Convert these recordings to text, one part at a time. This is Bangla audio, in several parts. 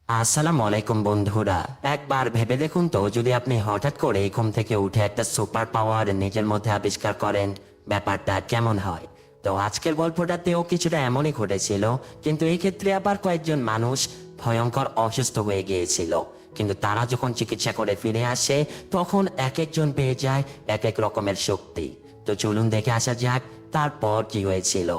আসসালামু আলাইকুম বন্ধুরা। একবার ভেবে দেখুন তো, যদি আপনি হঠাৎ করে ঘুম থেকে উঠে একটা সুপার পাওয়ার নিজের মধ্যে আবিষ্কার করেন, ব্যাপারটা কেমন হয়? তো আজকের গল্পটাতেও কিছুটা এমনই ঘটেছিল, কিন্তু এই ক্ষেত্রে আবার কয়েকজন মানুষ ভয়ঙ্কর অসুস্থ হয়ে গিয়েছিল। কিন্তু তারা যখন চিকিৎসা করে ফিরে আসে, তখন এক একজন পেয়ে যায় এক এক রকমের শক্তি। তো চলুন দেখে আসা যাক তারপর কি হয়েছিল।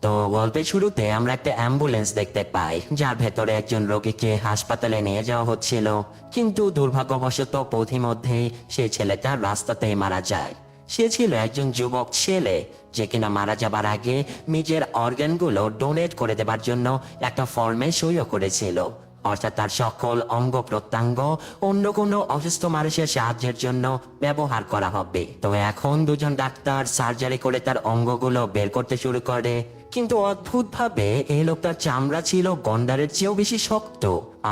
তো গল্পের শুরুতে আমরা একটা অ্যাম্বুলেন্স দেখতে পাই, যার ভেতরে একজন রোগীকে হাসপাতালে নিয়ে যাওয়া হচ্ছিল। কিন্তু দুর্ভাগ্যবশত পথিমধ্যেই সেই ছেলেটা রাস্তাতেই মারা যায়। সে ছিল একজন যুবক ছেলে, যে কিনা মারা যাবার আগে নিজের অর্গানগুলো ডোনেট করে দেবার জন্য একটা ফর্মে সইও করেছিল। অর্থাৎ তার সকল অঙ্গ প্রত্যঙ্গ অন্য কোনো অসুস্থ মানুষের সাহায্যের জন্য ব্যবহার করা হবে। তো এখন দুজন ডাক্তার সার্জারি করে তার অঙ্গগুলো বের করতে শুরু করে। কিন্তু অদ্ভুতভাবে এই লোকটার চামড়া ছিল গন্ডারের চেয়েও বেশি শক্ত,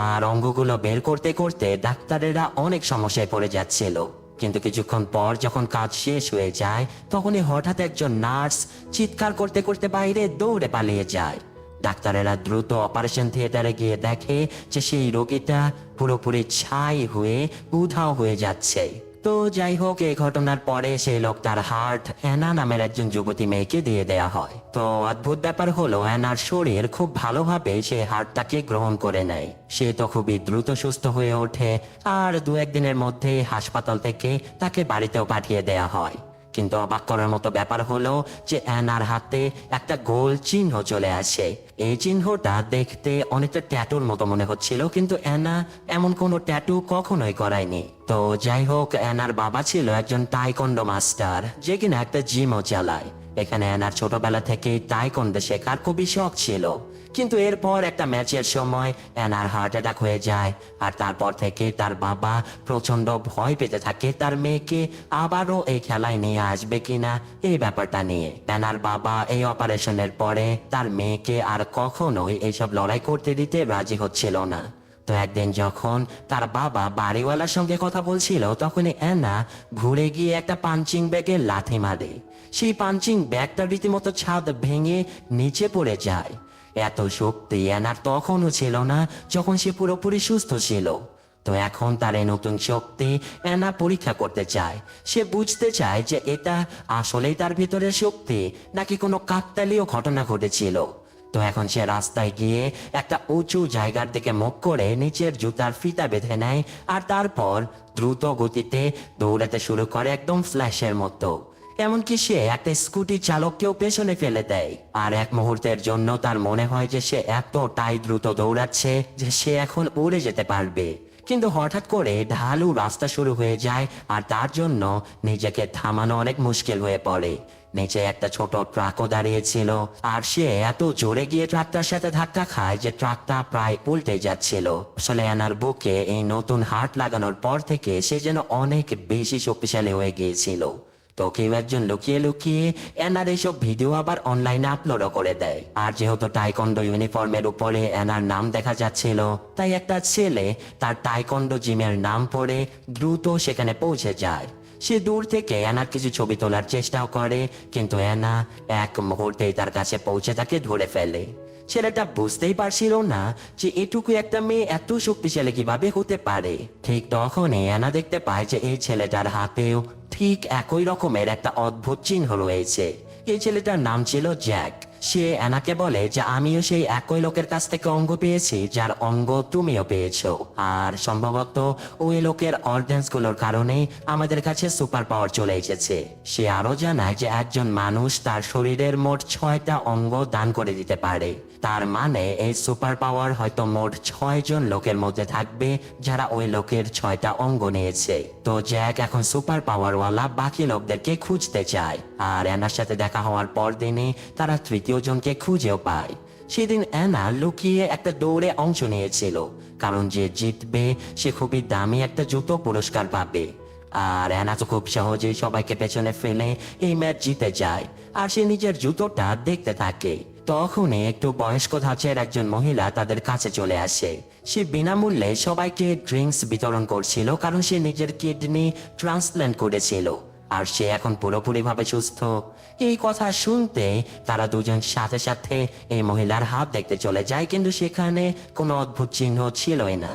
আর অঙ্গগুলো বের করতে করতে ডাক্তারেরা অনেক সমস্যায় পড়ে যাচ্ছিল। কিন্তু কিছুক্ষণ পর যখন কাজ শেষ হয়ে যায়, তখনই হঠাৎ একজন নার্স চিৎকার করতে করতে বাইরে দৌড়ে পালিয়ে যায়। ডাক্তারেরা দ্রুত অপারেশন থিয়েটারে গিয়ে দেখে যে সেই রোগীটা পুরোপুরি ছাই হয়ে উধাও হয়ে যাচ্ছে। তো যাই হোক, এই ঘটনার পরে সেই লোকটার হার্ট অ্যানা নামের একজন যুবতী মেয়েকে দিয়ে দেয়া হয়। তো অদ্ভুত ব্যাপার হলো, অ্যানার শরীর খুব ভালোভাবে সে হার্টটাকে গ্রহণ করে নেয়। সে তো খুবই দ্রুত সুস্থ হয়ে ওঠে, আর দু একদিনের মধ্যে হাসপাতাল থেকে তাকে বাড়িতেও পাঠিয়ে দেয়া হয়। কিন্তু অবাক করার মতো ব্যাপার হলো যে অ্যানার হাতে একটা গোল চিহ্ন চলে আসে। এই চিহ্নটা দেখতে অনেকটা ট্যাটুর মতো মনে হচ্ছিল, কিন্তু অ্যানা এমন কোনো ট্যাটু কখনোই করায়নি। তো যাই হোক, অ্যানার বাবা ছিল একজন টাইকন্ডো মাস্টার, যে কিনা একটা জিমও চালায়। এখানে অ্যানার ছোটবেলা থেকেই টাইকন্ডো শেখার খুবই শখ ছিল। কিন্তু এরপর একটা ম্যাচের সময় অ্যানার হার্ট অ্যাটাক হয়ে যায়, আর তারপর থেকে তার বাবা প্রচন্ড ভয় পেতে থাকে তার মেয়েকে আবারও এই খেলায় নিয়ে আসবে কিনা এই ব্যাপারটা নিয়ে। অ্যানার বাবা এই অপারেশনের পরে তার মেয়েকে আর কখনোই এইসব লড়াই করতে দিতে রাজি হচ্ছিল না। তো একদিন যখন তার বাবা বাড়িওয়ালার সঙ্গে কথা বলছিল, তখনই অ্যানা ঘুরে গিয়ে একটা পাঞ্চিং ব্যাগে লাথি মারে। সেই পাঞ্চিং ব্যাগটা রীতিমতো ছাদ ভেঙে নিচে পড়ে যায়। এত শক্তি অ্যানার তখনও ছিল না, যখন সে পুরোপুরি সুস্থ ছিল। তো এখন তার এই নতুন শক্তি অ্যানা পরীক্ষা করতে চায়। সে বুঝতে চায় যে এটা আসলেই তার ভিতরের শক্তি, নাকি কোনো কাকতালীয় ঘটনা ঘটেছিল। তো এখন সে রাস্তায় গিয়ে একটা উঁচু জায়গার দিকে মুখ করে নিচের জুতার ফিতা বেঁধে নেয়, আর তারপর দ্রুত গতিতে দৌড়াতে শুরু করে একদম ফ্ল্যাশের মতো। এমনকি সে একটা স্কুটি চালককেও পেছনে ফেলে দেয়। আর এক মুহূর্তের জন্য তার মনে হয় যে সে এতটাই দ্রুত দৌড়াচ্ছে যে সে এখন উড়ে যেতে পারবে। কিন্তু হঠাৎ করে ঢালু রাস্তা শুরু হয়ে যায়, আর তার জন্য নিজেকে থামানো অনেক মুশকিল হয়ে পড়ে। নিচে একটা ছোট ট্রাকও দাঁড়িয়েছিল, আর সে এত জোরে গিয়ে ট্রাকটার সাথে ধাক্কা খায় যে ট্রাকটা প্রায় উল্টে যাচ্ছিল। আসলে অ্যানার বুকে এই নতুন হার্ট লাগানোর পর থেকে সে যেন অনেক বেশি শক্তিশালী হয়ে গিয়েছিল। তো কেউ একজন লুকিয়ে লুকিয়ে অ্যানার এইসব ভিডিও আবার অনলাইনে আপলোডও করে দেয়। আর যেহেতু টাইকন্ডো ইউনিফর্মের উপরে অ্যানার নাম দেখা যাচ্ছিল, তাই একটা ছেলে তার টাইকন্ডো জিমের নাম পড়ে দ্রুত সেখানে পৌঁছে যায়। সে দূর থেকে অ্যানার কিছু ছবি তোলার চেষ্টাও করে, কিন্তু অ্যানা এক মুহূর্তেই তার কাছে পৌঁছে তাকে ধরে ফেলে। ছেলেটা বুঝতেই পারছিল না যে এটুকু একটা মেয়ে এত শক্তিশালী কিভাবে হতে পারে। ঠিক তখনই অ্যানা দেখতে পায় যে এই ছেলেটার হাতেও ঠিক একই রকমের একটা অদ্ভুত চিহ্ন রয়েছে। এই ছেলেটার নাম ছিল জ্যাক। সে অ্যানাকে বলে যে আমিও সেই একই লোকের কাছ থেকে অঙ্গ পেয়েছি, যার অঙ্গ তুমিও পেয়েছো, আর সম্ভবত ওই লোকের অর্গানস গুলোর কারণেই আমাদের কাছে সুপার পাওয়ার চলে এসেছে। সে আরো জানায় যে একজন মানুষ তার শরীরের মোট 6টা অঙ্গ দান করে দিতে পারে। তার মানে এই সুপার পাওয়ার হয়তো মোট 6 জন লোকের মধ্যে থাকবে যারা ওই লোকের 6টা অঙ্গ নিয়েছে। তো জ্যাক এখন সুপার পাওয়ারওয়ালা বাকি লোকদেরকে খুঁজতে চায়, আর অ্যানার সাথে দেখা হওয়ার পর দিনই তারা তৃতীয় জনকে খুঁজেও পায়। সেদিন অ্যানা লুকিয়ে একটা দৌড়ে অংশ নিয়েছিল, কারণ যে জিতবে সে খুবই দামি একটা জুতো পুরস্কার পাবে। আর অ্যানা তো খুব সহজেই সবাইকে পেছনে ফেলে এই ম্যাচ জিতে যায়, আর সে নিজের জুতোটা দেখতে থাকে। তখনই একটু বয়স্ক ধাঁচের একজন মহিলা তাদের কাছে চলে আসে। সে বিনামূল্যে সবাইকে ড্রিঙ্কস বিতরণ করছিল, কারণ সে নিজের কিডনি ট্রান্সপ্ল্যান্ট করেছিল। আর সে এখন পুরোপুরিভাবে সুস্থ। এই কথা শুনতে তারা দুজন সাথে সাথে এই মহিলার হাত দেখতে চলে যায়, কিন্তু সেখানে কোনো অদ্ভুত চিহ্ন ছিলই না।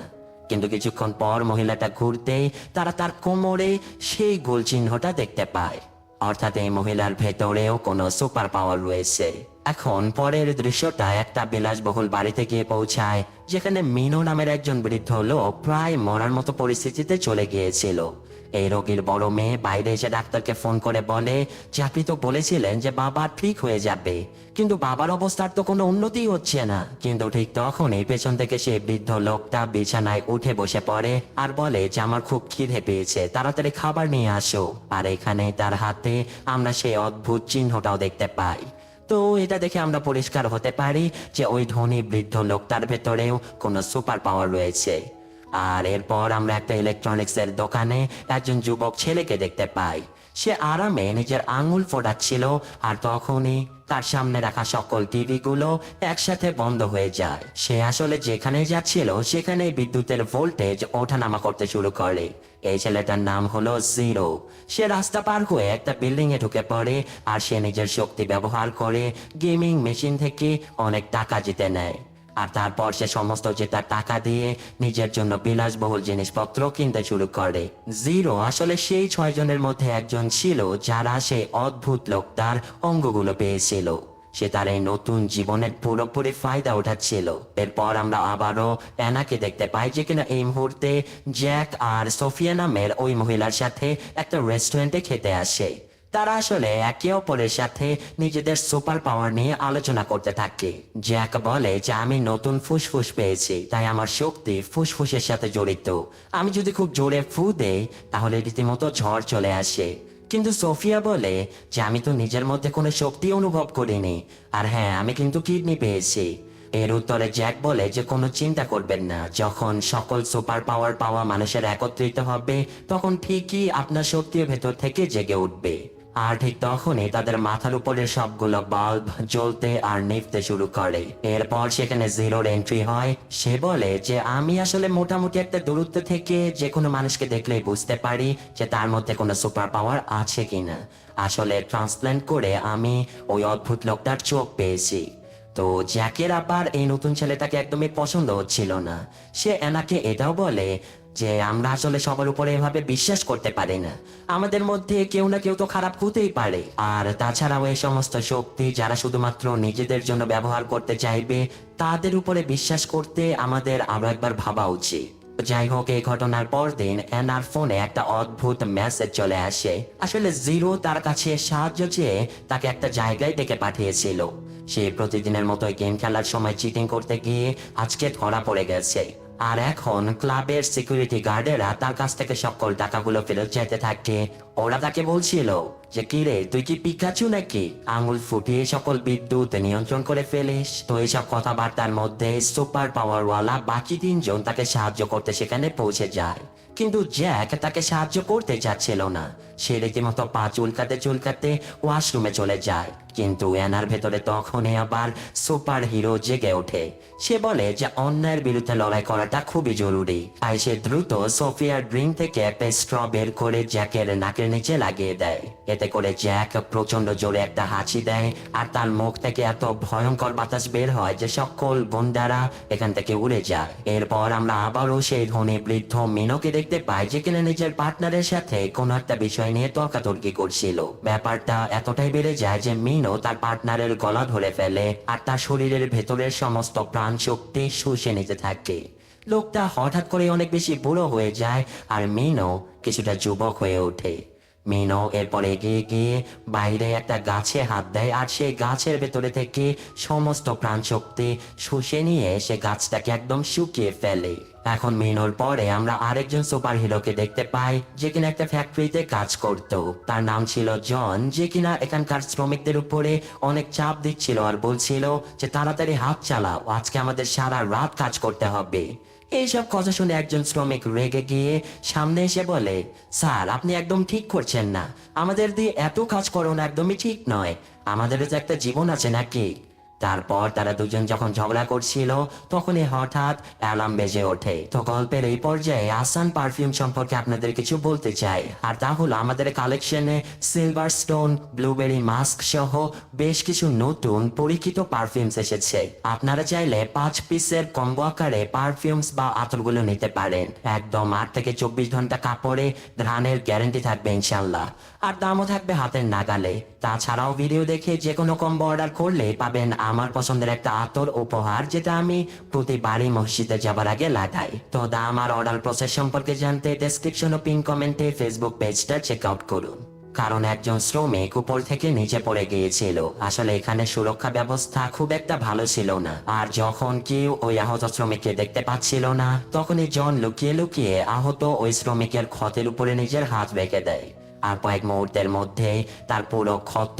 কিন্তু কিছুক্ষণ পর মহিলাটা ঘুরতেই তারা তার কোমরে সেই গোল চিহ্নটা দেখতে পায়। অর্থাৎ এই মহিলার ভেতরেও কোনো সুপার পাওয়ার রয়েছে। এখন পরের দৃশ্যটা একটা বিলাসবহুল বাড়িতে গিয়ে পৌঁছায়, যেখানে মিনো নামের একজন বৃদ্ধ লোক প্রায় মরার মতো পরিস্থিতিতে চলে গিয়েছিল। এই রোগীর বড় মেয়ে বাইরে এসে ডাক্তারকে ফোন করে বলে যে আপনি তো বলেছিলেন যে বাবা ঠিক হয়ে যাবে, কিন্তু বাবার অবস্থার তো কোনো উন্নতি হচ্ছে না। কিন্তু ঠিক তখনই পেছন থেকে সেই বৃদ্ধ লোকটা বিছানায় উঠে বসে পড়ে আর বলে যে আমার খুব খিদে পেয়েছে, তাড়াতাড়ি খাবার নিয়ে আসো। আর এখানে তার হাতে আমরা সেই অদ্ভুত চিহ্নটাও দেখতে পাই। তো এটা দেখে আমরা পরিষ্কার হতে পারি যে ওই ধনী বৃদ্ধ লোকটার ভেতরেও কোনো সুপার পাওয়ার রয়েছে। আর এরপর আমরা একটা ইলেকট্রনিক্স এর দোকানে একজন যুবক ছেলেকে দেখতে পাই। সে আরামে নিজের আঙুল ফোটাচ্ছিল, আর তখনই তার সামনে রাখা সকল টিভি গুলো একসাথে বন্ধ হয়ে যায়। সে আসলে যেখানে যাচ্ছিল সেখানে বিদ্যুতের ভোল্টেজ ওঠানামা করতে শুরু করে। এই ছেলেটার নাম হলো জিরো। সে রাস্তা পার হয়ে একটা বিল্ডিং এ ঢুকে পড়ে, আর সে নিজের শক্তি ব্যবহার করে গেমিং মেশিন থেকে অনেক টাকা জিতে নেয়। আর তারপর সে সমস্ত জেতা টাকা দিয়ে নিজের জন্য বিলাসবহুল জিনিসপত্র কিনতে শুরু করে। জিরো আসলে সেই 6 জনের মধ্যে একজন ছিল যারা সেই অদ্ভুত লোকটার অঙ্গগুলো পেয়েছিল। সে তার এই নতুন জীবনের পুরোপুরি ফায়দা উঠাচ্ছিল। এরপর আমরা আবারও অ্যানাকে দেখতে পাই, যে কিনা এই মুহূর্তে জ্যাক আর সোফিয়া নামের ওই মহিলার সাথে একটা রেস্টুরেন্টে খেতে আসে। তারা আসলে একে অপরের সাথে নিজেদের সুপার পাওয়ার নিয়ে আলোচনা করতে থাকে। জ্যাক বলে যে আমি নতুন ফুসফুস পেয়েছি, তাই আমার শক্তি ফুসফুসের সাথে জড়িত। আমি যদি খুব জোরে ফু দেই তাহলে রীতিমতো ঝড় চলে আসে। কিন্তু সোফিয়া বলে যে আমি তো নিজের মধ্যে কোনো শক্তি অনুভব করিনি, আর হ্যাঁ আমি কিন্তু কিডনি পেয়েছি। এর উত্তরে জ্যাক বলে যে কোনো চিন্তা করবেন না, যখন সকল সুপার পাওয়ার পাওয়া মানুষের একত্রিত হবে তখন ঠিকই আপনার শক্তির ভেতর থেকে জেগে উঠবে। আর ঠিক তখনই তাদের মাথার উপরের সবগুলো বাল্ব জ্বলতে আর নিভতে শুরু করে। এরপর সেখানে জিরোর এন্ট্রি হয়। সে বলে যে আমি আসলে মোটামুটি একটা দূরত্ব থেকে যে কোনো মানুষকে দেখলেই বুঝতে পারি যে তার মধ্যে কোনো সুপার পাওয়ার আছে কিনা। আসলে ট্রান্সপ্ল্যান্ট করে আমি ওই অদ্ভুত লোকটার চোখ পেয়েছি। তো জ্যাকের আবার এই নতুন ছেলেটাকে একদমই পছন্দ হচ্ছিল না। সে অ্যানাকে এটাও বলে যে আমরা আসলে সবার উপরে এভাবে বিশ্বাস করতে পারি না, আমাদের মধ্যে কেউ না কেউ তো খারাপ হতেই পারে। আর তাছাড়াও এই সমস্ত শক্তি যারা শুধুমাত্র নিজেদের জন্য ব্যবহার করতে চাইবে তাদের উপরে বিশ্বাস করতে আমাদের আরো একবার ভাবা উচিত। যাই হোক, এই ঘটনার পর দিন অ্যানার ফোনে একটা অদ্ভুত মেসেজ চলে আসে। আসলে জিরো তার কাছে সাহায্য চেয়ে তাকে একটা জায়গায় ডেকে পাঠিয়েছিল। সে প্রতিদিনের মতো গেম খেলার সময় চিটিং করতে গিয়ে আজকে ধরা পড়ে গেছে। আর এখন ক্লাবের সিকিউরিটি গার্ডেরা তার কাছ থেকে সকল টাকাগুলো ফেরত চাইতে থাকে। ওরা তাকে বলছিল যে কিরে তুই কি পিকাচু নাকি, আঙুল ফুটিয়ে সকল বিদ্যুৎ নিয়ন্ত্রণ করে ফেলিস। তো এইসব কথাবার্তার মধ্যে সুপার পাওয়ারওয়ালা বাকি 3 জন তাকে সাহায্য করতে সেখানে পৌঁছে যায়। কিন্তু জ্যাক তাকে সাহায্য করতে চাচ্ছিল না। সে রীতিমতো পা চুলকাতে চুলকাতে ওয়াশরুমে চলে যায়। কিন্তু অ্যানার ভেতরে তখনই আবার সুপার হিরো জেগে ওঠে। সে বলে যে অন্যায়ের বিরুদ্ধে লড়াই করাটা খুবই জরুরি। তাই সে দ্রুত সোফিয়ার ড্রিঙ্ক থেকে একটা স্ট্র বের করে জ্যাকের নাকের নিচে লাগিয়ে দেয়। এতে করে জ্যাক প্রচন্ড জোরে একটা হাঁচি দেয়, আর তার মুখ থেকে এত ভয়ঙ্কর বাতাস বের হয় যে সকল গুন্ডারা এখান থেকে উড়ে যায়। এরপর আমরা আবারও সেই ধনী বৃদ্ধ মিনোকে দেখতে পাই, যে কিনা নিজের পার্টনারের সাথে কোনো একটা বিষয় নিয়ে তর্কাতর্কি করছিল। ব্যাপারটা এতটাই বেড়ে যায় যে মিনো তার পার্টনারের গলা ধরে ফেলে আর তার শরীরের ভেতরের সমস্ত প্রাণ শক্তি শুষে নিতে থাকে। লোকটা হঠাৎ করে অনেক বেশি বুড়ো হয়ে যায়, আর মিনো কিছুটা যুবক হয়ে ওঠে। মিনো এরপর এগিয়ে গিয়ে বাইরে একটা গাছে হাত দেয়, আর সেই গাছের ভেতরে থেকে সমস্ত প্রাণ শক্তি শুষে নিয়ে সে গাছটাকে একদম শুকিয়ে ফেলে। এখন মিনোর পরে আমরা আরেকজন সুপার হিরোকে দেখতে পাই, যে কিনা একটা ফ্যাক্টরিতে কাজ করত। তার নাম ছিল জন, যে কিনা এখানকার শ্রমিকদের উপরে অনেক চাপ দিচ্ছিল আর বলছিল যে তাড়াতাড়ি হাত চালাও, আজকে আমাদের সারা রাত কাজ করতে হবে। এইসব কথা শুনে একজন শ্রমিক রেগে গিয়ে সামনে এসে বলে, স্যার আপনি একদম ঠিক করছেন না, আমাদের দিয়ে এত কাজ করানো একদমই ঠিক নয়, আমাদেরও তো একটা জীবন আছে নাকি। তারপর তারা দুজন যখন ঝগড়া করছিল তখনই হঠাৎ অ্যালার্ম বেজে ওঠে। তো গল্পের এই পর্যায়ে আসান পারফিউম সম্পর্কে আপনাদের কিছু বলতে চাই, আর তা হলো আমাদের কালেকশনে সিলভার স্টোন, ব্লুবেরি মাস্ক সহ বেশ কিছু নতুন পরীক্ষিত পারফিউমস এসেছে। আপনারা চাইলে 5 পিসের কম্বো আকারে পারফিউমস বা আতরগুলো নিতে পারেন। একদম 8 থেকে 24 ঘন্টা কাপড়ে ঘ্রাণের গ্যারান্টি থাকবে ইনশাল্লাহ, আর দামও থাকবে হাতের নাগালে। তাছাড়াও ভিডিও দেখে যে কোনো কম্বো অর্ডার করলে পাবেন আমার পছন্দের একটা আতর উপহার, যেটা আমি প্রতিবারই মসজিদে যাবার আগে লাগাই। তো দাম আর অর্ডার প্রসেস সম্পর্কে জানতে ডেসক্রিপশন ও পিন কমেন্টে ফেসবুক পেজটা চেক আউট করুন। কারণ একজন শ্রমিক উপর থেকে নিচে পড়ে গিয়েছিল। আসলে এখানে সুরক্ষা ব্যবস্থা খুব একটা ভালো ছিল না, আর যখন কেউ ওই আহত শ্রমিককে দেখতে পাচ্ছিল না তখনই জন লুকিয়ে লুকিয়ে আহত ওই শ্রমিকের ক্ষতের উপরে নিজের হাত রেখে দেয়, আর কয়েক মুহূর্তের মধ্যেই তার পুরো ক্ষত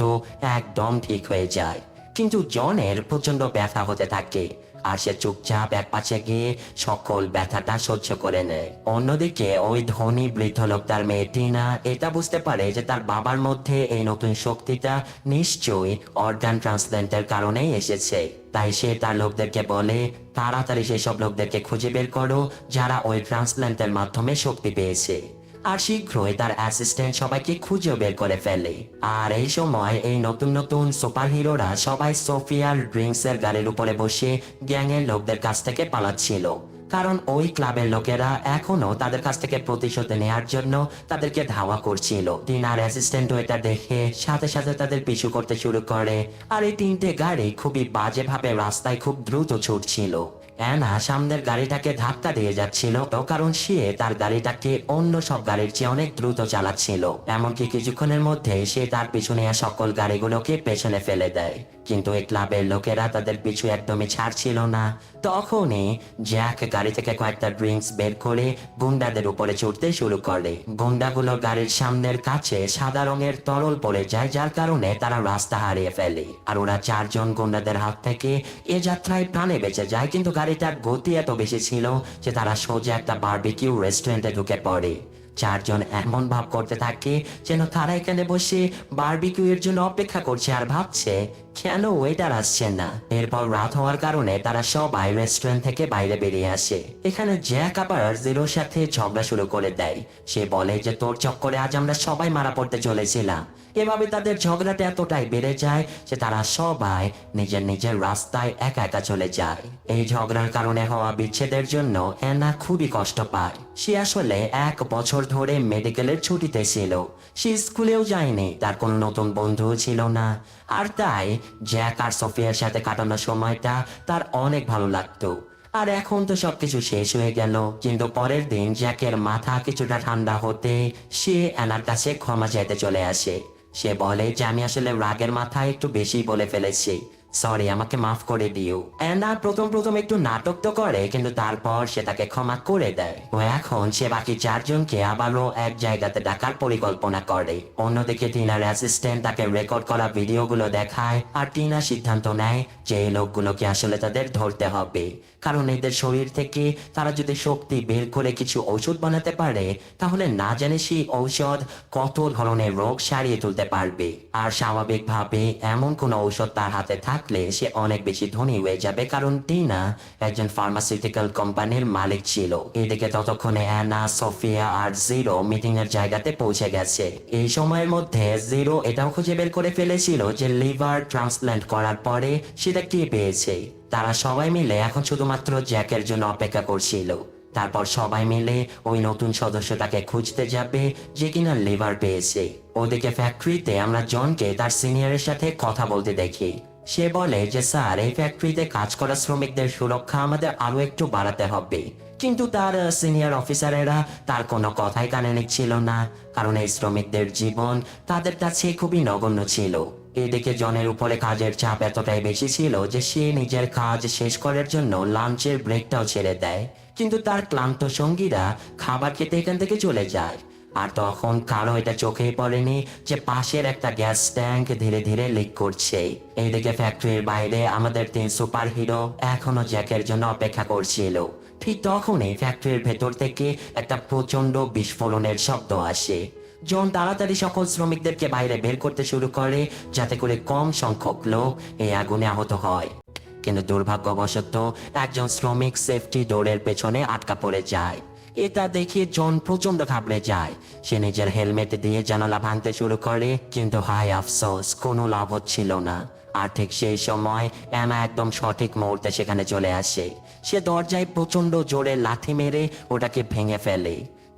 একদম ঠিক হয়ে যায়। কিন্তু জনের প্রচন্ড ব্যথা হতে থাকে, আর সে চুপচাপ এক পাশে গিয়ে সকল ব্যথাটা সহ্য করে নেয়। অন্যদিকে ওই ধনী বৃদ্ধ লোকটার মেয়ে টিনা এটা বুঝতে পারে যে তার বাবার মধ্যে এই নতুন শক্তিটা নিশ্চয়ই অর্গান ট্রান্সপ্ল্যান্টের কারণেই এসেছে। তাই সে তার লোকদেরকে বলে, তাড়াতাড়ি সেসব লোকদেরকে খুঁজে বের করো যারা ওই ট্রান্সপ্ল্যান্টের মাধ্যমে শক্তি পেয়েছে। আর শীঘ্রই তার অ্যাসিস্ট্যান্ট সবাইকে খুঁজে বের করে ফেলে। আর এই সময় এই নতুন নতুন সুপার হিরোরা সবাই সোফিয়ার ড্রিঙ্কস এর গাড়ির উপরে বসে গ্যাংয়ের লোকদের কাছ থেকে পালাচ্ছিল, কারণ ওই ক্লাবের লোকেরা এখনো তাদের কাছ থেকে প্রতিশোধ নেওয়ার জন্য তাদেরকে ধাওয়া করছিল। টিনার অ্যাসিস্ট্যান্টও এটা দেখে সাথে সাথে তাদের পিছু করতে শুরু করে, আর এই 3টে গাড়ি খুবই বাজেভাবে রাস্তায় খুব দ্রুত ছুটছিল। অ্যানা সামনের গাড়িটাকে ধাক্কা দিয়ে যাচ্ছিল, তো কারণ সে তার গাড়িটাকে অন্য সব গাড়ির চেয়ে অনেক দ্রুত চালাচ্ছিল। এমনকি কিছুক্ষণের মধ্যে সে তার পিছনে সকল গাড়িগুলোকে পেছনে ফেলে দেয়। কিন্তু এই ক্লাবের লোকেরা তাদের পিছু একদমই ছাড়ছিল না। তখনই জ্যাক গাড়ি থেকে কয়েকটা ড্রিঙ্কস বের করে গুন্ডাদের উপরে চড়তে শুরু করে। গুন্ডাগুলো গাড়ির সামনের কাছে সাদা রঙের তরল পড়ে যায়, যার কারণে তারা রাস্তা হারিয়ে ফেলে। আর ওরা 4 জন গুন্ডাদের হাত থেকে এ যাত্রায় প্রাণে বেঁচে যায়। কিন্তু গাড়িটার গতি এত বেশি ছিল যে তারা সোজা একটা বারবিকিউ রেস্টুরেন্টে ঢুকে পড়ে। 4 জন এমন ভাব করতে থাকে যেন তারা এখানে বসে বারবিকিউ এর জন্য অপেক্ষা করছে, আর ভাবছে কেন ওয়েটার আসছে না। এরপর রাত হওয়ার কারণে তারা সবাই রেস্টুরেন্ট থেকে বাইরে বেরিয়ে আসে। এখানে জ্যাক আবার জিরোর সাথে ঝগড়া শুরু করে দেয়। সে বলে যে তোর চক্করে আজ আমরা সবাই মারা পড়তে চলেছিলাম। এভাবে তাদের ঝগড়াটা এতটাই বেড়ে যায় যে তারা সবাই নিজের নিজের রাস্তায় একা একা চলে যায়। এই ঝগড়ার কারণে হওয়া বিচ্ছেদের জন্য অ্যানা খুবই কষ্ট পায়। সে আসলে 1 বছর ধরে মেডিকেলের ছুটিতে ছিল। সে স্কুলেও যায়নি, তার কোনো নতুন বন্ধুও ছিল না। আর তাই জ্যাক আর সোফিয়ার সাথে কাটানোর সময়টা তার অনেক ভালো লাগতো। আর এখন তো সবকিছু শেষ হয়ে গেল। কিন্তু পরের দিন জ্যাকের মাথা কিছুটা ঠান্ডা হতে সে অ্যানার কাছে ক্ষমা চাইতে চলে আসে। সে বলে যে আমি আসলে রাগের মাথায় একটু বেশি বলে ফেলেছি, সরি, আমাকে মাফ করে দিও। অ্যানা প্রথম একটু নাটক তো করে, কিন্তু তারপর সে তাকে ক্ষমা করে দেয়। ও এখন সে বাকি 4 জনকে আবারও এক জায়গাতে ডাকার পরিকল্পনা করে। অন্যদিকে টিনার অ্যাসিস্ট্যান্ট তাকে রেকর্ড করা ভিডিওগুলো দেখায়, আর টিনা সিদ্ধান্ত নেয় যে এই লোকগুলোকে আসলে তাদের ধরতে হবে, কারণ এদের শরীর থেকে তারা যদি শক্তি বের করে কিছু ঔষধ বানাতে পারে তাহলে না জানি সেই ঔষধ কত ধরনের রোগ সারিয়ে তুলতে পারবে। আর স্বাভাবিকভাবে এমন কোন ঔষধ তার হাতে থাকলে সে অনেক বেশি ধনী হয়ে যাবে, কারণ টিনা একজন ফার্মাসিউটিক্যাল কোম্পানির মালিক ছিল। এদিকে ততক্ষণে অ্যানা, সোফিয়া আর জিরো মিটিং এর জায়গাতে পৌঁছে গেছে। এই সময়ের মধ্যে জিরো এটাও খুঁজে বের করে ফেলেছিল যে লিভার ট্রান্সপ্ল্যান্ট করার পরে সেটা কে পেয়েছে। তারা সবাই মিলে এখন শুধুমাত্র জ্যাকের জন্য অপেক্ষা করছিল। তারপর সবাই মিলে ওই নতুন সদস্যটাকে খুঁজতে যাবে যে কিনা লিভার পেয়েছে। ওদিকে ফ্যাক্টরিতে আমরা জনকে তার সিনিয়রের সাথে কথা বলতে দেখি। সে বলে যে স্যার, এই ফ্যাক্টরিতে কাজ করা শ্রমিকদের সুরক্ষা আমাদের আরো একটু বাড়াতে হবে। কিন্তু তার সিনিয়র অফিসারেরা তার কোনো কথাই কানে নিচ্ছিল না, কারণ এই শ্রমিকদের জীবন তাদের কাছে খুবই নগণ্য ছিল। এদিকে জনের উপরে কাজের চাপ এতটাই বেশি ছিল যে সে নিজের কাজ শেষ করার জন্য লাঞ্চের ব্রেকটাও ছেড়ে দেয়। কিন্তু তার ক্লান্ত সঙ্গীরা খাবার খেতে এখান থেকে চলে যায়। আর তখন কারো এটা চোখেই পড়েনি যে পাশের একটা গ্যাস ট্যাঙ্ক ধীরে ধীরে লিক করছে। এইদিকে ফ্যাক্টরির বাইরে আমাদের 3 সুপার হিরো এখনো জ্যাকের জন্য অপেক্ষা করছিল। ঠিক তখনই ফ্যাক্টরির ভেতর থেকে একটা প্রচন্ড বিস্ফোরণের শব্দ আসে। জন তাড়াতাড়ি সকল শ্রমিকদেরকে বাইরে বের করতে শুরু করে যাতে করে কম সংখ্যক লোক এই আগুনে আহত হয়। কিন্তু দুর্ভাগ্যবশত একজন শ্রমিক সেফটি ডোরের পেছনে আটকা পড়ে যায়। এটা দেখে জন প্রচন্ড ঘাবড়ে যায়। সে নিজের হেলমেট দিয়ে জানালা ভাঙতে শুরু করে, কিন্তু হায় আফসোস, কোনো লাভ হচ্ছিল না। আর ঠিক সেই সময় অ্যানা একদম সঠিক মুহূর্তে সেখানে চলে আসে। সে দরজায় প্রচন্ড জোরে লাথি মেরে ওটাকে ভেঙে ফেলে।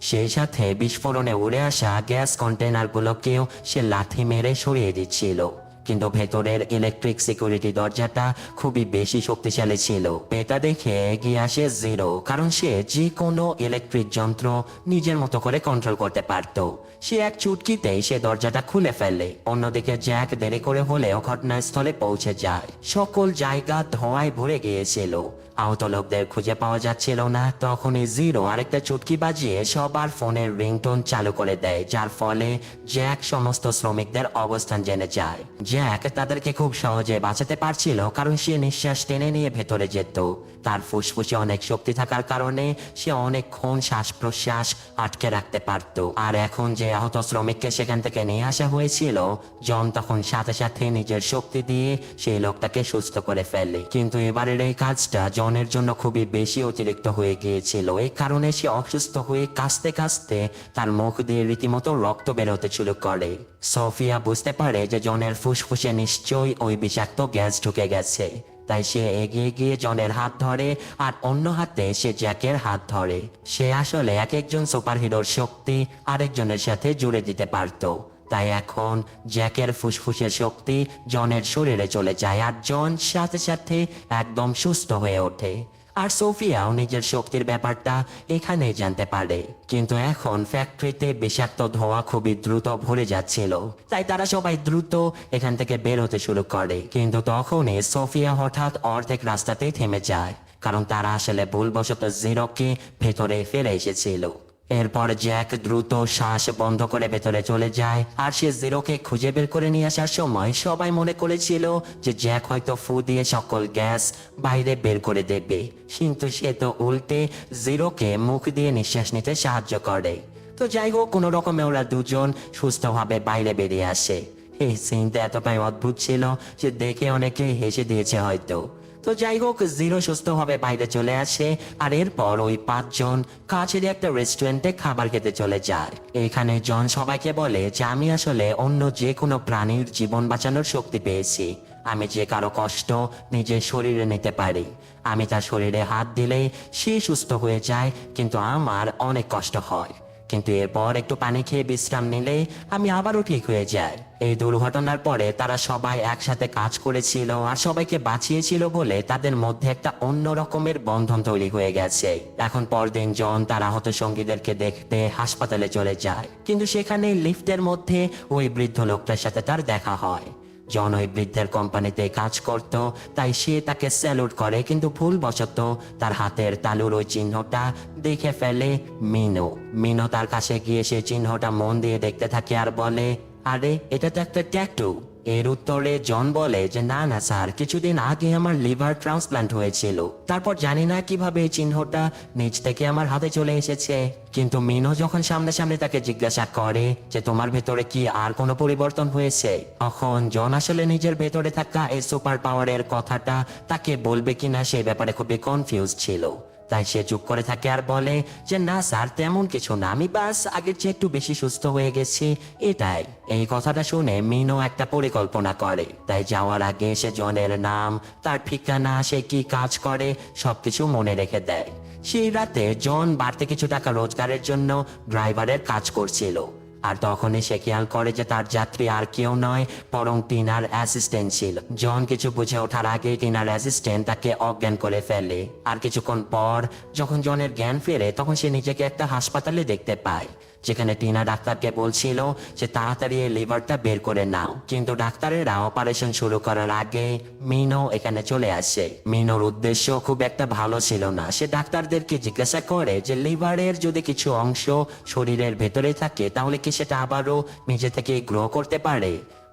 সেই সাথে বিস্ফোরণে উড়ে আসা গ্যাস কন্টেনারগুলোকেও সে লাথি মেরে সরিয়ে দিচ্ছিল। কিন্তু ভেতরের ইলেকট্রিক সিকিউরিটি দরজাটা খুবই বেশি শক্তিশালী ছিল। এটা দেখে এগিয়ে আসে জিরো, কারণ সে যে কোনো ইলেকট্রিক যন্ত্র নিজের মতো করে কন্ট্রোল করতে পারত। সে এক চুটকিতেই সে দরজাটা খুলে ফেলে। অন্যদিকে জ্যাক দেরি করে হলেও ঘটনাস্থলে পৌঁছে যায়। সকল জায়গা ধোঁয়ায় ভরে গিয়েছিল। আহত লোকদের খুঁজে পাওয়া যাচ্ছিল না। তখনই জিরো আরেকটা চুটকি বাজিয়ে সবার ফোনের রিংটোন চালু করে দেয়, যার ফলে জ্যাক সমস্ত শ্রমিকদের অবস্থান জেনে যায়। জ্যাক তাদেরকে খুব সহজে বাঁচাতে পারছিল, কারণ সে নিঃশ্বাস টেনে নিয়ে ভেতরে যেত। তার ফুসফুসে অনেক শক্তি থাকার কারণে সে অনেকক্ষণ শ্বাস প্রশ্বাস আটকে রাখতে পারত। আর এখন যে আহত শ্রমিককে সেখান থেকে নিয়ে আসা হয়েছিল, জন তখন সাথে সাথে নিজের শক্তি দিয়ে সেই লোকটাকে সুস্থ করে ফেলে। কিন্তু এবারের এই কাজটা জনের জন্য খুবই বেশি অতিরিক্ত হয়ে গিয়েছিল। এই কারণে সে অসুস্থ হয়ে কাঁচতে কাঁচতে তার মুখ দিয়ে রীতিমতো রক্ত বেরোতে শুরু করে। সোফিয়া বুঝতে পারে যে জনের ফুসফুসে নিশ্চয়ই ওই বিষাক্ত গ্যাস ঢুকে গেছে। তাই সে এগিয়ে গিয়ে জনের হাত ধরে আর অন্য হাতে সে জ্যাকের হাত ধরে। সে আসলে এক একজন সুপারহিরোর শক্তি আরেকজনের সাথে জুড়ে দিতে পারত। তাই এখন জ্যাকের ফুসফুসের শক্তি জনের শরীরে চলে যায় আর জন সাথে সাথে একদম সুস্থ হয়ে ওঠে। আর সোফিয়াও নিজের শক্তির ব্যাপারটা এখানেই জানতে পারে। কিন্তু এখন ফ্যাক্টরিতে বিষাক্ত ধোঁয়া খুবই দ্রুত ভরে যাচ্ছিল, তাই তারা সবাই দ্রুত এখান থেকে বের হতে শুরু করে। কিন্তু তখনই সোফিয়া হঠাৎ অর্ধেক রাস্তাতেই থেমে যায়, কারণ তারা আসলে ভুলবশত জিরোকে ভেতরে ফেলে এসেছিল। এরপর জ্যাক দ্রুত শ্বাস বন্ধ করে ভেতরে চলে যায়। আর সে জিরোকে খুঁজে বের করে নিয়ে আসার সময় সবাই মনে করেছিল যে জ্যাক হয়তো ফু দিয়ে সকল গ্যাস বাইরে বের করে দেবে, কিন্তু সে তো উল্টে জিরোকে মুখ দিয়ে নিঃশ্বাস নিতে সাহায্য করে। তো যাই হোক, কোনো রকমে ওরা দুজন সুস্থভাবে বাইরে বেরিয়ে আসে। এই সিনটা এতটাই অদ্ভুত ছিল যে দেখে অনেকে হেসে দিয়েছে হয়তো। তো যাই হোক, জিরো সুস্থভাবে বাইরে চলে আসে আর এরপর ওই 5 জন কাছের একটা রেস্টুরেন্টে খাবার খেতে চলে যায়। এখানে জন সবাইকে বলে যে আমি আসলে অন্য যে কোনো প্রাণীর জীবন বাঁচানোর শক্তি পেয়েছি। আমি যে কারো কষ্ট নিজের শরীরে নিতে পারি। আমি তার শরীরে হাত দিলেই সে সুস্থ হয়ে যায়, কিন্তু আমার অনেক কষ্ট হয়। কিন্তু এরপর একটু পানি খেয়ে বিশ্রাম নিলে আমি আবারও ঠিক হয়ে যাই। এই দুর্ঘটনার পরে তারা সবাই একসাথে কাজ করেছিল আর সবাইকে বাঁচিয়েছিল বলে তাদের মধ্যে একটা অন্য রকমের বন্ধন তৈরি হয়ে গেছে। এখন পরদিন জন তার আহত সঙ্গীদেরকে দেখতে হাসপাতালে চলে যায়, কিন্তু সেখানে লিফটের মধ্যে ওই বৃদ্ধ লোকটার সাথে তার দেখা হয়। জন ওই বৃদ্ধের কোম্পানিতে কাজ করত, তাই সে তাকে স্যালুট করে, কিন্তু ভুলবশত তার হাতের তালুর ওই চিহ্নটা দেখে ফেলে মিনো। মিনো তার কাছে গিয়ে সে চিহ্নটা মন দিয়ে দেখতে থাকে আর বলে, আরে এটা তো একটা ট্যাটু। এর উত্তরে জন বলে যে না না স্যার, কিছুদিন আগে আমার লিভার ট্রান্সপ্লান্ট হয়েছিল, তারপর জানি না কিভাবে এই চিহ্নটা নিজ থেকে আমার হাতে চলে এসেছে। কিন্তু মিনো যখন সামনাসামনি তাকে জিজ্ঞাসা করে যে তোমার ভেতরে কি আর কোনো পরিবর্তন হয়েছে, তখন জন আসলে নিজের ভেতরে থাকা এই সুপার পাওয়ারের কথাটা তাকে বলবে কিনা সেই ব্যাপারে খুবই কনফিউজ ছিল। তাই সে চুপ করে থাকে আর বলে যে না স্যার, তেমন কিছু না, আমি বাস আগের চেয়ে একটু বেশি সুস্থ হয়ে গেছি, এটাই। এই কথাটা শুনে মিনো একটা পরিকল্পনা করে। তাই যাওয়ার আগে সে জনের নাম, তার ঠিকানা, সে কি কাজ করে সবকিছু মনে রেখে দেয়। সেই রাতে জন বাড়তি কিছু টাকা রোজগারের জন্য ড্রাইভারের কাজ করছিল। আর তখনই সে খেয়াল করে যে তার যাত্রী আর কেউ নয় বরং টিনার অ্যাসিস্ট্যান্ট ছিল। জন কিছু বুঝে ওঠার আগে টিনার অ্যাসিস্ট্যান্ট তাকে অজ্ঞান করে ফেলে। আর কিছুক্ষণ পর যখন জনের জ্ঞান ফেরে, তখন সে নিজেকে একটা হাসপাতালে দেখতে পায়, যেখানে টিনা ডাক্তারকে বলছিল যে তাড়াতাড়ি এই লিভারটা বের করে নাও। কিন্তু ডাক্তারেরা অপারেশন শুরু করার আগে মিনো এখানে চলে আসে। মিনোর উদ্দেশ্য খুব একটা ভালো ছিল না। সে ডাক্তারদেরকে জিজ্ঞাসা করে যে লিভারের যদি কিছু অংশ শরীরের ভেতরে থাকে তাহলে কি সেটা আবারও নিজে থেকে গ্রো করতে পারে।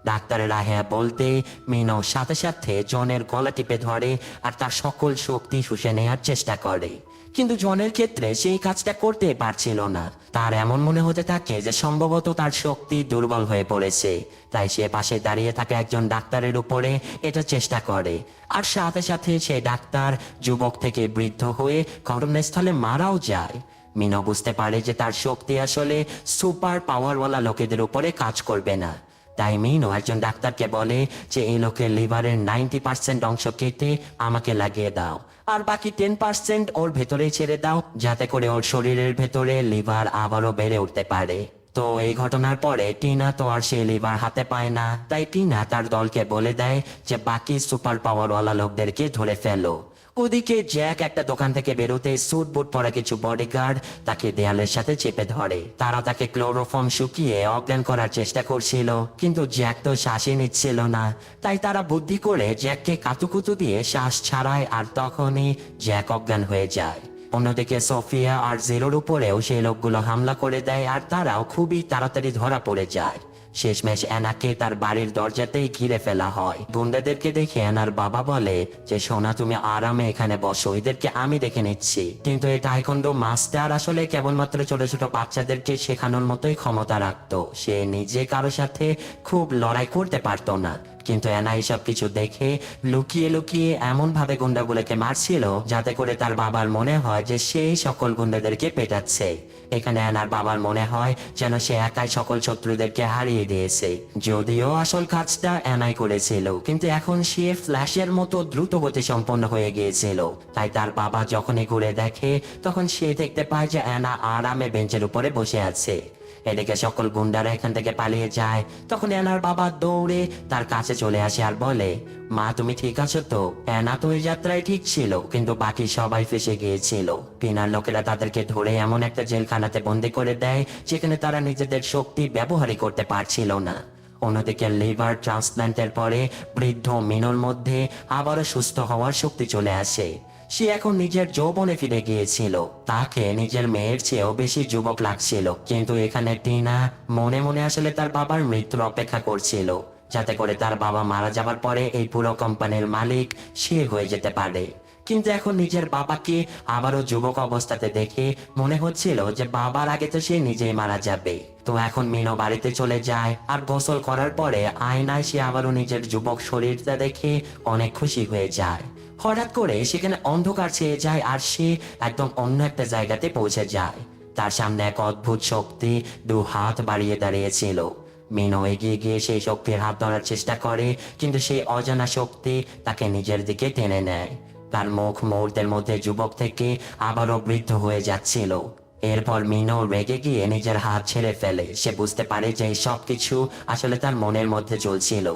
ডাক্তারেরা হ্যাঁ বলতে মিনো সাথে সাথে জনের গলা টিপে ধরে আর তার সকল শক্তি শুষে নেওয়ার চেষ্টা করে। কিন্তু জনের ক্ষেত্রে সেই কাজটা করতে পারছিল না। তার এমন মনে হতে থাকে যে সম্ভবত তার শক্তি দুর্বল হয়ে পড়েছে। তাই সে পাশে দাঁড়িয়ে থাকা একজন ডাক্তারের উপরে এটা চেষ্টা করে, আর সাথে সাথে সে ডাক্তার যুবক থেকে বৃদ্ধ হয়ে ঘটনাস্থলে মারাও যায়। মিনো বুঝতে পারে যে তার শক্তি আসলে সুপার পাওয়ারওয়ালা লোকেদের উপরে কাজ করবে না। তাই মিনো একজন ডাক্তারকে বলে যে এই লোকের লিভারের 90% অংশ কেটে আমাকে লাগিয়ে দাও, আর বাকি 10% ওর ভেতরে ছেড়ে দাও, যাতে করে ওর শরীরের ভেতরে লিভার আবারও বেড়ে উঠতে পারে। তো এই ঘটনার পরে টিনা তো আর সে লিভার হাতে পায় না। তাই টিনা তার দলকে বলে দেয় যে বাকি সুপার পাওয়ারওয়ালা লোকদেরকে ধরে ফেলো। ওদিকে জ্যাক একটা দোকান থেকে বেরোতে স্যুট বুট পরা কিছু বডিগার্ড তাকে দেয়ালের সাথে চেপে ধরে। তারা তাকে ক্লোরোফর্ম শুকিয়ে অজ্ঞান করার চেষ্টা করছিল, কিন্তু জ্যাক তো শ্বাসই নিচ্ছিল না। তাই তারা বুদ্ধি করে জ্যাককে কাতুকুতু দিয়ে শ্বাস ছাড়ায়, আর তখনই জ্যাক অজ্ঞান হয়ে যায়। অন্যদিকে সোফিয়া আর জিরোর উপরেও সেই লোকগুলো হামলা করে দেয়, আর তারাও খুবই তাড়াতাড়ি ধরা পড়ে যায়। শেষমেশ অ্যানাকে তার বাড়ির দরজাতেই ঘিরে ফেলা হয়। গুন্ডাদেরকে দেখে অ্যানার বাবা বলে যে সোনা, তুমি আরামে এখানে বসো, এদেরকে আমি দেখে নিচ্ছি। কিন্তু এই টাইকোন্ডো মাস্টার আসলে কেবলমাত্র ছোট ছোট বাচ্চাদেরকে শেখানোর মতোই ক্ষমতা রাখতো। সে নিজে কারো সাথে খুব লড়াই করতে পারতো না। কিন্তু অ্যানা এসব কিছু দেখে লুকিয়ে লুকিয়ে এমন ভাবে গুন্ডাগুলোকে মারছিল যাতে করে তার বাবার মনে হয় যে সেই সকল গুন্ডাদেরকে পেটাচ্ছে। এখানে অ্যানার বাবার মনে হয় যেন সে একাই সকল শত্রুদেরকে হারিয়ে দিয়েছে, যদিও আসল কাজটা অ্যানাই করেছিল। কিন্তু এখন সে ফ্ল্যাশের মতো দ্রুত গতি সম্পন্ন হয়ে গিয়েছিল। তাই তার বাবা যখনই ঘুরে দেখে তখন সে দেখতে পায় যে অ্যানা আরামে বেঞ্চের উপরে বসে আছে। এদিকে সকল গুন্ডারা এখান থেকে পালিয়ে যায়। তখন অ্যানার বাবা দৌড়ে তার কাছে চলে আসে আর বলে, মা তুমি ঠিক আছো তো? অ্যানা তো এই যাত্রায় ঠিক ছিল, কিন্তু বাকি সবাই ফেসে গিয়েছিল। পিনার লোকেরা তাদেরকে ধরে এমন একটা জেলখানাতে বন্দি করে দেয় যেখানে তারা নিজেদের শক্তি ব্যবহারই করতে পারছিল না। অন্যদিকে লিভার ট্রান্সপ্ল্যান্টের পরে বৃদ্ধ মিনোর মধ্যে আবারও সুস্থ হওয়ার শক্তি চলে আসে। সে এখন নিজের যৌবনে ফিরে গিয়েছিল। তাকে নিজের মেয়ের চেয়েও বেশি যুবক লাগছিল। কিন্তু এখানে টিনা মনে মনে আসলে তার বাবার মৃত্যুর অপেক্ষা করছিল, যাতে করে তার বাবা মারা যাবার পরে এই পুরো কোম্পানির মালিক সে হয়ে যেতে পারে। কিন্তু এখন নিজের বাবাকে আবারও যুবক অবস্থাতে দেখে মনে হচ্ছিল যে বাবার আগে তো সে নিজেই মারা যাবে। তো এখন মিনো বাড়িতে চলে যায়, আর গোসল করার পরে আয়নায় সে আবারও নিজের যুবক শরীরটা দেখে অনেক খুশি হয়ে যায়। হঠাৎ করে সেখানে অন্ধকার ছেয়ে যায়, আর সে একদম অন্য একটা জায়গাতে পৌঁছে যায়। তার সামনে এক অদ্ভুত শক্তি দু হাত বাড়িয়ে দাঁড়িয়েছিল। মিনো এগিয়ে গিয়ে সেই শক্তির হাত ধরার চেষ্টা করে, কিন্তু সেই অজানা শক্তি তাকে নিজের দিকে টেনে নেয়। তার মুখ মুহূর্তের মধ্যে যুবক থেকে আবারও বৃদ্ধ হয়ে যাচ্ছিল। এরপর মিনো রেগে গিয়ে নিজের হাত ছেড়ে ফেলে। সে বুঝতে পারে যে এই সবকিছু আসলে তার মনের মধ্যে চলছিল,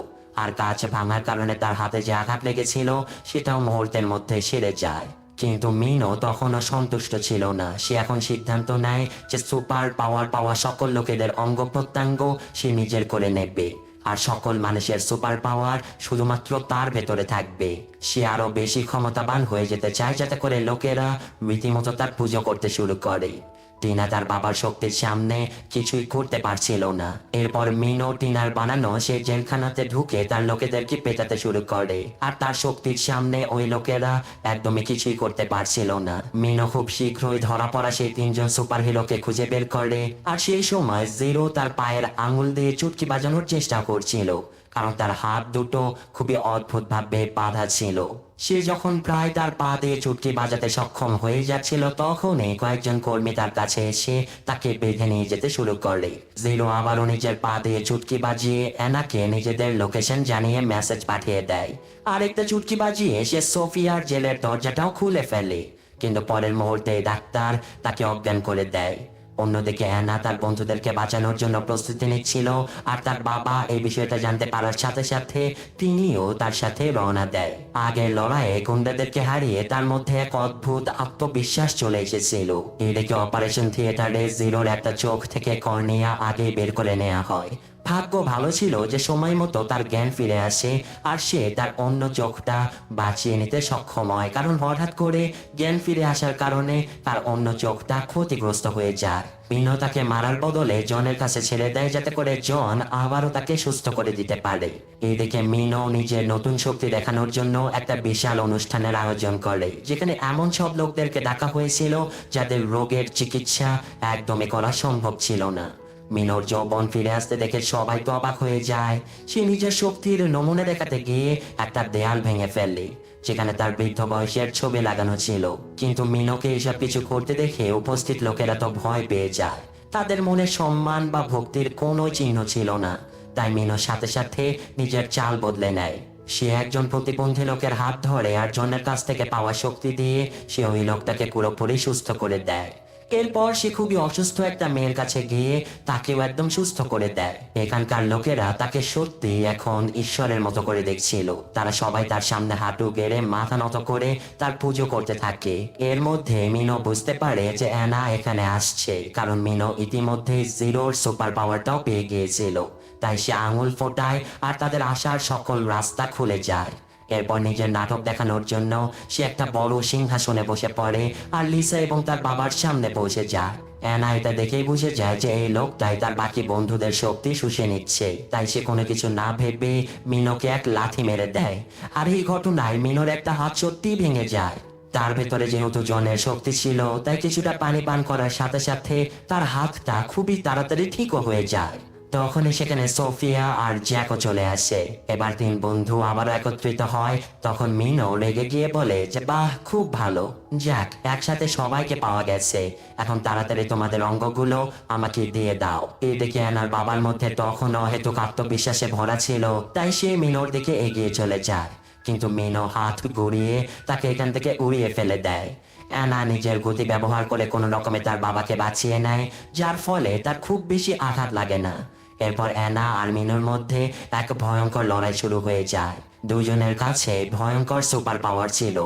আর কাঁচ ভাঙার কারণে তার হাতে যে আঘাত লেগেছিল সেটাও মুহূর্তের মধ্যে সেরে যায়। কিন্তু মিনো তখনও সন্তুষ্ট ছিল না। সে এখন সিদ্ধান্ত নেয় যে সুপার পাওয়ার পাওয়া সকল লোকেদের অঙ্গ প্রত্যঙ্গ সে নিজের করে নেবে, আর সকল মানুষের সুপার পাওয়ার শুধুমাত্র তার ভেতরে থাকবে। সে আরো বেশি ক্ষমতাবান হয়ে যেতে চায়, যাতে করে লোকেরা রীতিমতো তার পুজো করতে শুরু করে। টিনা তার বাবার শক্তির সামনে কিছুই করতে পারছিল না। এরপর মিনো টিনার বানানো সেই জেলখানাতে ঢুকে তার লোকেদেরকে পেটাতে শুরু করে, আর তার শক্তির সামনে ওই লোকেরা একদমই কিছুই করতে পারছিল না। মিনো খুব শীঘ্রই ধরা পড়া সেই তিনজন সুপার হিরোকে খুঁজে বের করে, আর সেই সময় জিরো তার পায়ের আঙুল দিয়ে চুটকি বাজানোর চেষ্টা করছিল, কারণ তার হাত দুটো খুবই অদ্ভুত ভাবে বাঁধা ছিল। সে যখন প্রায় তার পা দিয়ে চুটকি বাজাতে সক্ষম হয়ে যাচ্ছিল, তখনই কয়েকজন কর্মী তার কাছে এসে তাকে বেঁধে নিয়ে যেতে শুরু করে। জিরো আবারও নিজের পা দিয়ে চুটকি বাজিয়ে অ্যানাকে নিজেদের লোকেশন জানিয়ে মেসেজ পাঠিয়ে দেয়। আরেকটা চুটকি বাজিয়ে সে সোফিয়ার জেলের দরজাটাও খুলে ফেলে, কিন্তু পরের মুহূর্তে ডাক্তার তাকে অজ্ঞান করে দেয়। অন্যদিকে অ্যানা তার বন্ধুদেরকে বাঁচানোর জন্য প্রস্তুতি নিচ্ছিল, আর তার বাবা এই বিষয়টা জানতে পারার সাথে সাথে তিনিও তার সাথে রওনা দেয়। আগের লড়াইয়ে গুন্ডাদেরকে হারিয়ে তার মধ্যে এক অদ্ভুত আত্মবিশ্বাস চলে এসেছিল। এদিকে অপারেশন থিয়েটারে জিরোর একটা চোখ থেকে কর্নিয়া আগে বের করে নেওয়া হয়। ভাগ্য ভালো ছিল যে সময় মতো তার জ্ঞান ফিরে আসে আর সে তার অন্য চোখটা বাঁচিয়ে নিতে সক্ষম হয়, কারণ হঠাৎ করে জ্ঞান ফিরে আসার কারণে তার অন্য চোখটা ক্ষতিগ্রস্ত হয়ে যায়। মিনো তাকে মারার বদলে জনের কাছে ছেড়ে দেয় যাতে করে জন আবারও তাকে সুস্থ করে দিতে পারে। এইদিকে মিনো নিজের নতুন শক্তি দেখানোর জন্য একটা বিশাল অনুষ্ঠানের আয়োজন করে, যেখানে এমন সব লোকদেরকে ডাকা হয়েছিল যাদের রোগের চিকিৎসা একদমই করা সম্ভব ছিল না। মিনোর যৌবন ফিরে আসতে দেখে সবাই তো অবাক হয়ে যায়। সে নিজের শক্তির নমুনা দেখাতে গিয়ে একটা দেয়াল ভেঙে ফেলে, যেখানে তার বৃদ্ধ বয়সের ছবি লাগানো ছিল। কিন্তু মিনোকে এসব কিছু করতে দেখে উপস্থিত লোকেরা তো ভয় পেয়ে যায়। তাদের মনে সম্মান বা ভক্তির কোনো চিহ্ন ছিল না। তাই মিনো সাথে সাথে নিজের চাল বদলে নেয়। সে একজন প্রতিবন্ধী লোকের হাত ধরে আর জনের কাছ থেকে পাওয়া শক্তি দিয়ে সে ওই লোকটাকে পুরোপুরি সুস্থ করে দেয়। এরপর সে খুবই অসুস্থ একটা মেয়ের কাছে গিয়ে তাকেও একদম সুস্থ করে দেয়। এখানকার লোকেরা তাকে সত্যি এখন ঈশ্বরের মতো করে দেখছিল। তারা সবাই তার সামনে হাঁটু গেড়ে মাথা নত করে তার পুজো করতে থাকে। এর মধ্যে মিনো বুঝতে পারে যে অ্যানা এখানে আসছে, কারণ মিনো ইতিমধ্যে জিরোর সুপার পাওয়ারটাও পেয়ে গিয়েছিল। তাই সে আঙুল ফোটায় আর তাদের আসার সকল রাস্তা খুলে যায়। এরপর নিজের নাটক দেখানোর জন্য সে একটা বড় সিংহাসনে বসে পড়ে আর লিসা এবং তার বাবার সামনে পৌঁছে যায়। অ্যানা এটা দেখেই বুঝে যায় যে এই লোকটাই তার বাকি বন্ধুদের শক্তি শুষে নিচ্ছে। তাই সে কোনো কিছু না ভেবে মিনোকে এক লাথি মেরে দেয়। আর এই ঘটনায় মিনোর একটা হাত সত্যিই ভেঙে যায়। তার ভেতরে যেহেতু জনের শক্তি ছিল, তাই কিছুটা পানি পান করার সাথে সাথে তার হাতটা খুবই তাড়াতাড়ি ঠিকও হয়ে যায়। তখনই সেখানে সোফিয়া আর জ্যাকও চলে আসে। এবার তিন বন্ধু আবারও একত্রিত হয়। তখন মিনো রেগে গিয়ে বলে যে বাহ, খুব ভালো জ্যাক, একসাথে সবাইকে পাওয়া গেছে। এখন তাড়াতাড়ি তোমাদের অঙ্গগুলো আমাকে দিয়ে দাও। এদিকে অ্যানার বাবার মধ্যে তখনও হেতুক আত্মবিশ্বাসে ভরা ছিল, তাই সে মিনোর দিকে এগিয়ে চলে যায়। কিন্তু মিনো হাত ঘুরিয়ে তাকে এখান থেকে উড়িয়ে ফেলে দেয়। অ্যানা নিজের গতি ব্যবহার করে কোনো রকমে তার বাবাকে বাঁচিয়ে নেয়, যার ফলে তার খুব বেশি আঘাত লাগে না। এরপর অ্যানা আর মিনোর মধ্যে এক ভয়ঙ্কর লড়াই শুরু হয়ে যায়। দুজনের কাছে ভয়ঙ্কর সুপার পাওয়ার ছিল।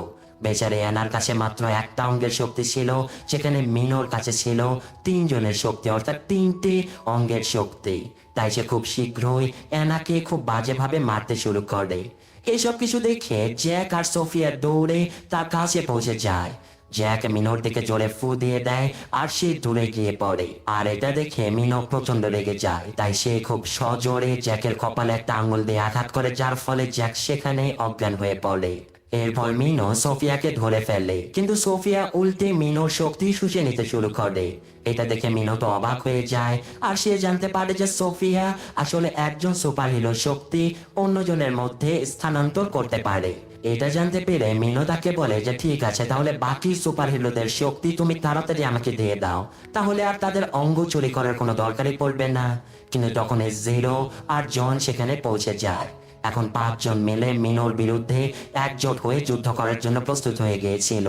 বেচারে অ্যানার কাছে মাত্র একটা অঙ্গের শক্তি ছিল, যেখানে মিনোর কাছে ছিল তিনজনের শক্তি, অর্থাৎ তিনটে অঙ্গের শক্তি। তাই সে খুব শীঘ্রই অ্যানাকে খুব বাজেভাবে মারতে শুরু করে। এসব কিছু দেখে জ্যাক আর সোফিয়া দৌড়ে তার কাছে পৌঁছে যায়। জ্যাক মিনোর দিকে জোরে ফু দিয়ে দেয় আর সে দূরে গিয়ে পড়ে। আর এটা দেখে মিনো প্রচন্ড রেগে যায়। তাই সে খুব সজোরে জ্যাকের কপালে একটা আঙুল দিয়ে আঘাত করে, যার ফলে জ্যাক সেখানে অজ্ঞান হয়ে পড়ে। এরপর মিনো সোফিয়াকে ধরে ফেলে, কিন্তু সোফিয়া উল্টে মিনোর শক্তি শুষে নিতে শুরু করে। এটা দেখে মিনো তো অবাক হয়ে যায় আর সে জানতে পারে যে সোফিয়া আসলে একজন সুপার হিরোর শক্তি অন্যজনের মধ্যে স্থানান্তর করতে পারে। এটা জানতে পেরে মিনো তাকে বলে যে ঠিক আছে, তাহলে বাকি সুপার হিরোদের শক্তি তুমি তাড়াতাড়ি আমাকে দিয়ে দাও, তাহলে আর তাদের অঙ্গ চুরি করার কোনো দরকারই পড়বে না। কিন্তু তখন এই জিরো আর জন সেখানে পৌঁছে যায়। এখন পাঁচজন মিলে মিনোর বিরুদ্ধে একজোট হয়ে যুদ্ধ করার জন্য প্রস্তুত হয়ে গিয়েছিল।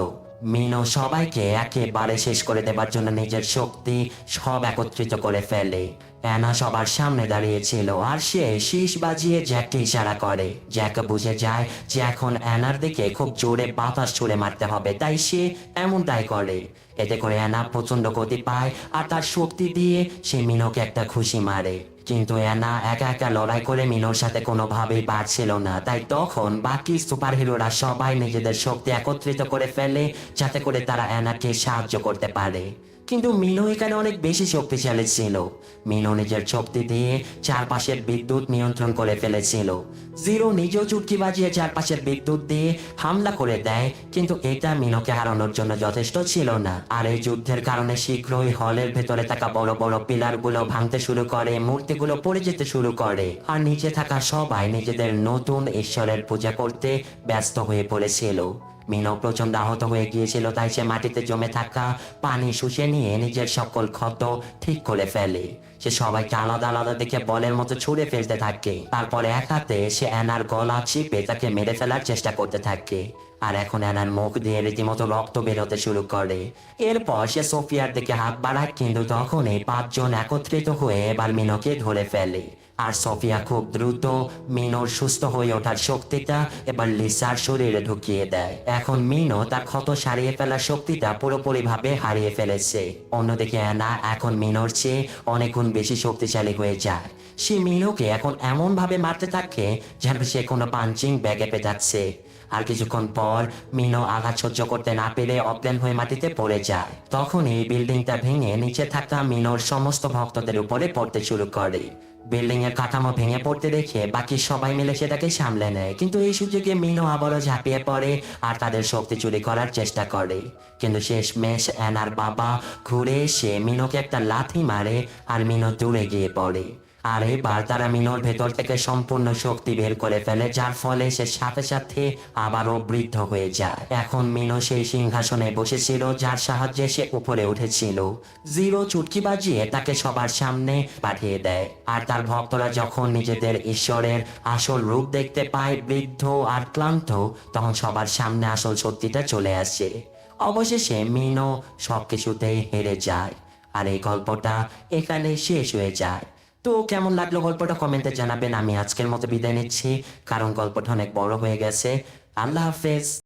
মিনো সবাইকে একেবারে শেষ করে দেবার জন্য নিজের শক্তি সব একত্রিত করে ফেলে। অ্যানা সবার সামনে দাঁড়িয়েছিল আর সে শীষ বাজিয়ে জ্যাককে ইশারা করে। জ্যাক বুঝে যায় যে এখন অ্যানার দিকে খুব জোরে বাতাস ছুড়ে মারতে হবে, তাই সে এমনটাই করে। এতে করে অ্যানা প্রচন্ড গতি পায় আর তার শক্তি দিয়ে সে মিনোকে একটা খুশি মারে। কিন্তু অ্যানা একা একা লড়াই করে মিনোর সাথে কোনোভাবেই পারছিল না। তাই তখন বাকি সুপার হিরোরা সবাই নিজেদের শক্তি একত্রিত করে ফেলে, যাতে করে তারা অ্যানাকে সাহায্য করতে পারে। কিন্তু মিনো এখানে অনেক বেশি শক্তিশালী ছিল। মিনো নিজের শক্তি দিয়ে চারপাশের বিদ্যুৎ নিয়ন্ত্রণ করে ফেলেছিল। জিরো নিজেও চুটকি বাজিয়ে চারপাশের বিদ্যুৎ দিয়ে হামলা করে দেয়, কিন্তু এটা মিনোকে হারানোর জন্য যথেষ্ট ছিল না। আর এই যুদ্ধের কারণে শীঘ্রই হলের ভেতরে থাকা বড় বড় পিলার গুলো ভাঙতে শুরু করে, মূর্তিগুলো পড়ে যেতে শুরু করে। আর নিচে থাকা সবাই নিজেদের নতুন ঈশ্বরের পূজা করতে ব্যস্ত হয়ে পড়েছিল। মিনো প্রচন্ড আহত হয়ে গিয়েছিল, তাই সে মাটিতে জমে থাকা পানি শুষে নিয়ে নিজের সকল ক্ষত ঠিক করে ফেলে। সে সবাইকে আলাদা আলাদা দেখে বলের মতো ছুঁড়ে ফেলতে থাকে। তারপরে এক হাতে সে অ্যানার গলা চিপে তাকে মেরে ফেলার চেষ্টা করতে থাকে। আর এখন অ্যানার মুখ দিয়ে রীতিমতো রক্ত বেরোতে শুরু করে। এরপর সে সোফিয়ার দিকে হাত বাড়ায়, কিন্তু তখনই পাঁচজন একত্রিত হয়ে এবার মিনোকে ধরে ফেলে। আর সোফিয়া খুব দ্রুত মিনোর সুস্থ হয়ে ওঠার শক্তিটা এবার লিসার শরীরে ঢুকিয়ে দেয়। এখন মিনো তার ক্ষত সারিয়ে ফেলার শক্তিটা পুরোপুরিভাবে হারিয়ে ফেলেছে। অন্যদিকে অ্যানা এখন মিনোর চেয়ে অনেক গুণ বেশি শক্তিশালী হয়ে যায়। সে মিনোকে এখন এমন ভাবে মারতে থাকে যেন সে কোনো পাঞ্চিং ব্যাগে পেটাচ্ছে। আর কিছুক্ষণ পর মিনো আঘাত সহ্য করতে না পেরে অজ্ঞান হয়ে মাটিতে পড়ে যায়। তখন এই বিল্ডিংটা ভেঙে নিচে থাকা মিনোর সমস্ত ভক্তদের উপরে পড়তে শুরু করে। বিল্ডিং এর কাঠামো ভেঙে পড়তে দেখে বাকি সবাই মিলে সেটাকে সামলে নেয়, কিন্তু এই সুযোগে মিনো আবারও ঝাঁপিয়ে পড়ে আর তাদের শক্তি চুরি করার চেষ্টা করে। কিন্তু শেষমেশ অ্যানার বাবা ঘুরে এসে মিনোকে একটা লাথি মারে আর মিনো দূরে গিয়ে পড়ে। আর এবার তারা মিনোর ভেতর থেকে সম্পূর্ণ শক্তি বের করে ফেলে, যার ফলে সে সাথে সাথে আবারও বৃদ্ধ হয়ে যায়। এখন মিনো সেই সিংহাসনে বসেছিল যার সাহায্যে সে উপরে উঠেছিল। জিরো চুটকি বাজিয়ে তাকে সবার সামনে পাঠিয়ে দেয়। আর তার ভক্তরা যখন নিজেদের ঈশ্বরের আসল রূপ দেখতে পায়, বৃদ্ধ আর ক্লান্ত, তখন সবার সামনে আসল সত্যিটা চলে আসে। অবশেষে মিনো সবকিছুতেই হেরে যায়। আর এই গল্পটা এখানে শেষ হয়ে যায়। তো কেমন লাগলো গল্পটা কমেন্টে জানাবেন। আমি আজকের মতো বিদায় নিচ্ছি, কারণ গল্পটা অনেক বড় হয়ে গেছে। আল্লাহ হাফেজ।